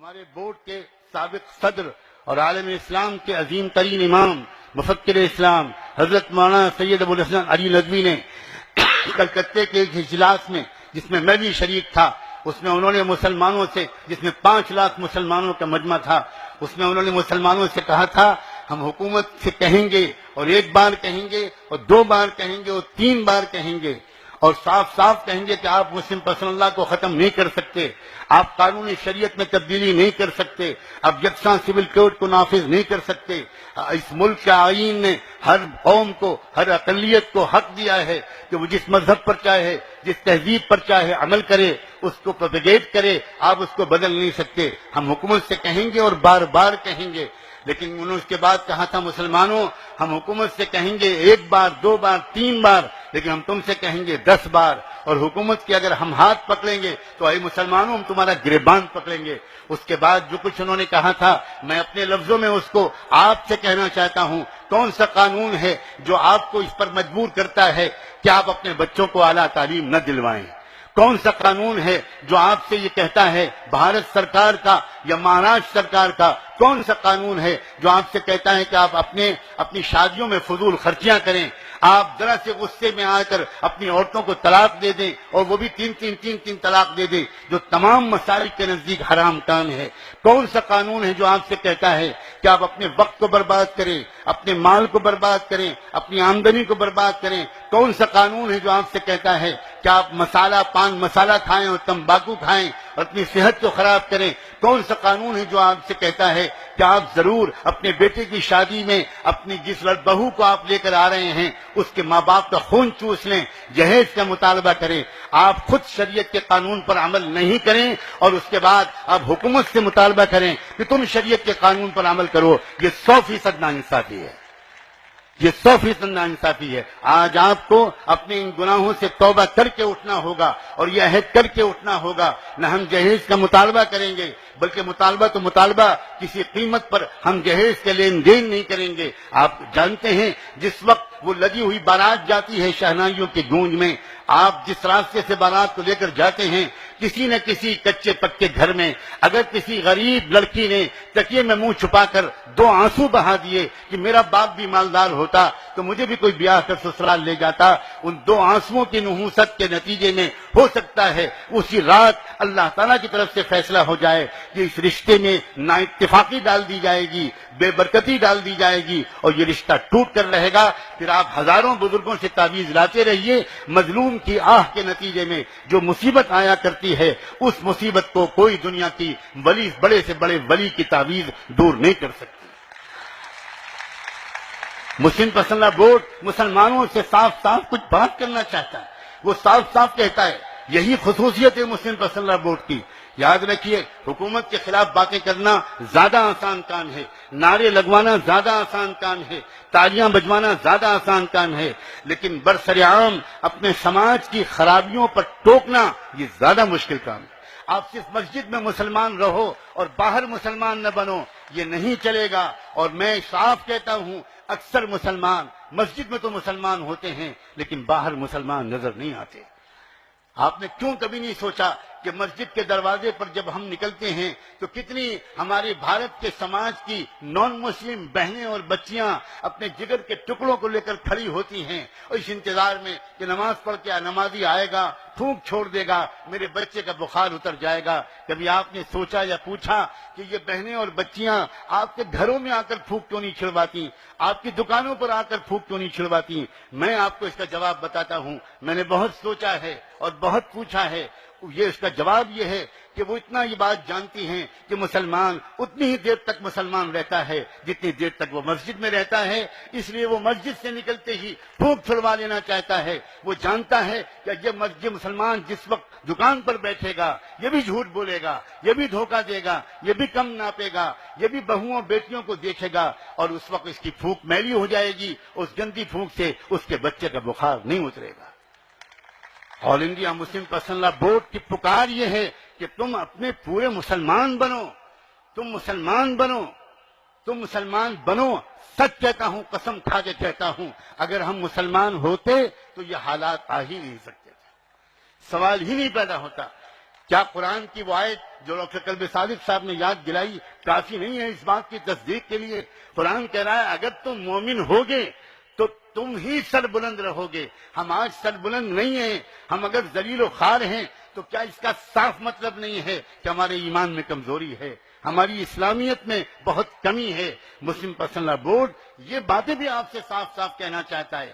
ہمارے بورڈ کے سابق صدر اور عالم اسلام کے عظیم ترین امام مفکر اسلام حضرت مولانا سید ابو الحسن علی ندوی نے کلکتے کے ایک اجلاس میں، جس میں میں بھی شریک تھا، اس میں انہوں نے مسلمانوں سے، جس میں 5 لاکھ مسلمانوں کا مجمع تھا، اس میں انہوں نے مسلمانوں سے کہا تھا ہم حکومت سے کہیں گے، اور 1 بار کہیں گے، اور 2 بار کہیں گے، اور 3 بار کہیں گے، اور صاف صاف کہیں گے کہ آپ مسلم پسند اللہ کو ختم نہیں کر سکتے، آپ قانونی شریعت میں تبدیلی نہیں کر سکتے، آپ یکساں سول کوڈ کو نافذ نہیں کر سکتے۔ اس ملک کے آئین نے ہر قوم کو، ہر اقلیت کو حق دیا ہے کہ وہ جس مذہب پر چاہے، جس تہذیب پر چاہے عمل کرے، اس کو پروپیگیٹ کرے، آپ اس کو بدل نہیں سکتے۔ ہم حکومت سے کہیں گے اور بار بار کہیں گے، لیکن انہوں نے اس کے بعد کہا تھا مسلمانوں ہم حکومت سے کہیں گے 1 بار 2 بار 3 بار، لیکن ہم تم سے کہیں گے 10 بار، اور حکومت کے اگر ہم ہاتھ پکڑیں گے تو اے مسلمانوں ہم تمہارا گریبان پکڑیں گے۔ اس کے بعد جو کچھ انہوں نے کہا تھا، میں اپنے لفظوں میں اس کو آپ سے کہنا چاہتا ہوں، کون سا قانون ہے جو آپ کو اس پر مجبور کرتا ہے کہ آپ اپنے بچوں کو اعلیٰ تعلیم نہ دلوائیں؟ کون سا قانون ہے جو آپ سے یہ کہتا ہے، بھارت سرکار کا یا مہاراشٹر سرکار کا کون سا قانون ہے جو آپ سے کہتا ہے کہ آپ اپنی شادیوں میں فضول خرچیاں کریں، آپ ذرا سے غصے میں آ کر اپنی عورتوں کو طلاق دے دیں، اور وہ بھی 3 طلاق دے دیں، جو تمام مسالک کے نزدیک حرام کام ہے؟ کون سا قانون ہے جو آپ سے کہتا ہے کہ آپ اپنے وقت کو برباد کریں، اپنے مال کو برباد کریں، اپنی آمدنی کو برباد کریں؟ کون سا قانون ہے جو آپ سے کہتا ہے کہ آپ پان مسالہ کھائیں اور تمباکو کھائیں اور اپنی صحت کو خراب کریں؟ کون سا قانون ہے جو آپ سے کہتا ہے کہ آپ ضرور اپنے بیٹے کی شادی میں اپنی جس بہو کو آپ لے کر آ رہے ہیں اس کے ماں باپ کا خون چوس لیں، جہیز کا مطالبہ کریں؟ آپ خود شریعت کے قانون پر عمل نہیں کریں اور اس کے بعد آپ حکومت سے مطالبہ کریں کہ تم شریعت کے قانون پر عمل کرو، یہ 100% ناانصافی ہے، یہ 100% ناانصافی ہے۔ آج آپ کو اپنے ان گناہوں سے توبہ کر کے اٹھنا ہوگا، اور یہ عہد کر کے اٹھنا ہوگا، نہ ہم جہیز کا مطالبہ کریں گے، بلکہ مطالبہ کسی قیمت پر ہم جہیز کے لین دین نہیں کریں گے۔ آپ جانتے ہیں جس وقت وہ لگی ہوئی بارات جاتی ہے شہنائیوں کی گونج میں، آپ جس راستے سے بارات کو لے کر جاتے ہیں، کسی نہ کسی کچے پکے گھر میں اگر کسی غریب لڑکی نے تکیے میں منہ چھپا کر 2 آنسو بہا دیے کہ میرا باپ بھی مالدار ہوتا تو مجھے بھی کوئی بیاہ کر سسرال لے جاتا، ان 2 آنسوؤں کی نحوست کے نتیجے میں ہو سکتا ہے اسی رات اللہ تعالیٰ کی طرف سے فیصلہ ہو جائے کہ اس رشتے میں نا اتفاقی ڈال دی جائے گی، بے برکتی ڈال دی جائے گی، اور یہ رشتہ ٹوٹ کر رہے گا۔ پھر آپ ہزاروں بزرگوں سے تعویذ لاتے رہیے، مظلوم کی آہ کے نتیجے میں جو مصیبت آیا کرتی ہے، اس مصیبت کو کوئی دنیا کی ولی، بڑے سے بڑے ولی کی تعویذ دور نہیں کر سکتی۔ مسلم پسندہ بورڈ مسلمانوں سے صاف صاف کچھ بات کرنا چاہتا ہے، وہ صاف صاف کہتا ہے، یہی خصوصیت ہے مسلم پسندہ بورڈ کی۔ یاد رکھیے، حکومت کے خلاف باتیں کرنا زیادہ آسان کام ہے، نعرے لگوانا زیادہ آسان کام ہے، تالیاں بجوانا زیادہ آسان کام ہے، لیکن برسرعام اپنے سماج کی خرابیوں پر ٹوکنا یہ زیادہ مشکل کام ہے۔ آپ صرف مسجد میں مسلمان رہو اور باہر مسلمان نہ بنو، یہ نہیں چلے گا۔ اور میں صاف کہتا ہوں، اکثر مسلمان مسجد میں تو مسلمان ہوتے ہیں لیکن باہر مسلمان نظر نہیں آتے۔ آپ نے کیوں کبھی نہیں سوچا کہ مسجد کے دروازے پر جب ہم نکلتے ہیں تو کتنی ہمارے بھارت کے سماج کی نان مسلم بہنیں اور بچیاں اپنے جگر کے ٹکڑوں کو لے کر کھڑی ہوتی ہیں، اور اس انتظار میں کہ نماز پڑھ کے نمازی آئے گا، پھونک چھوڑ دے گا، میرے بچے کا بخار اتر جائے گا۔ کبھی آپ نے سوچا یا پوچھا کہ یہ بہنیں اور بچیاں آپ کے گھروں میں آ کر پھونک کیوں نہیں چھڑواتی، آپ کی دکانوں پر آ کر پھونک کیوں نہیں چھڑواتی؟ میں آپ کو اس کا جواب بتاتا ہوں، میں نے بہت سوچا ہے اور بہت پوچھا ہے۔ یہ اس کا جواب یہ ہے کہ وہ اتنا یہ بات جانتی ہیں کہ مسلمان اتنی ہی دیر تک مسلمان رہتا ہے جتنی دیر تک وہ مسجد میں رہتا ہے، اس لیے وہ مسجد سے نکلتے ہی پھونک چھڑوا لینا چاہتا ہے۔ وہ جانتا ہے کہ یہ مسلمان جس وقت دکان پر بیٹھے گا یہ بھی جھوٹ بولے گا، یہ بھی دھوکہ دے گا، یہ بھی کم ناپے گا، یہ بھی بہوؤں بیٹیوں کو دیکھے گا، اور اس وقت اس کی پھونک میلی ہو جائے گی، اس گندی پھونک سے اس کے بچے کا بخار نہیں اترے گا۔ آل انڈیا مسلم پسندہ بورڈ کی پکار یہ ہے کہ تم اپنے پورے مسلمان بنو، تم مسلمان بنو، تم مسلمان بنو۔ سچ کہتا ہوں، قسم کھا کے کہتا ہوں، اگر ہم مسلمان ہوتے تو یہ حالات آ ہی نہیں سکتے تھے، سوال ہی نہیں پیدا ہوتا۔ کیا قرآن کی وہ آیت جو ڈاکٹر قلب صادق صاحب نے یاد دلائی کافی نہیں ہے اس بات کی تصدیق کے لیے؟ قرآن کہہ رہا ہے اگر تم مومن ہوگے تو تم ہی سر بلند رہو گے. ہم آج سر بلند نہیں ہیں. ہم اگر ذلیل و خوار ہیں تو کیا اس کا صاف مطلب نہیں ہے کہ ہمارے ایمان میں کمزوری ہے، ہماری اسلامیت میں بہت کمی ہے؟ مسلم پرسنل لا بورڈ یہ باتیں بھی آپ سے صاف صاف کہنا چاہتا ہے.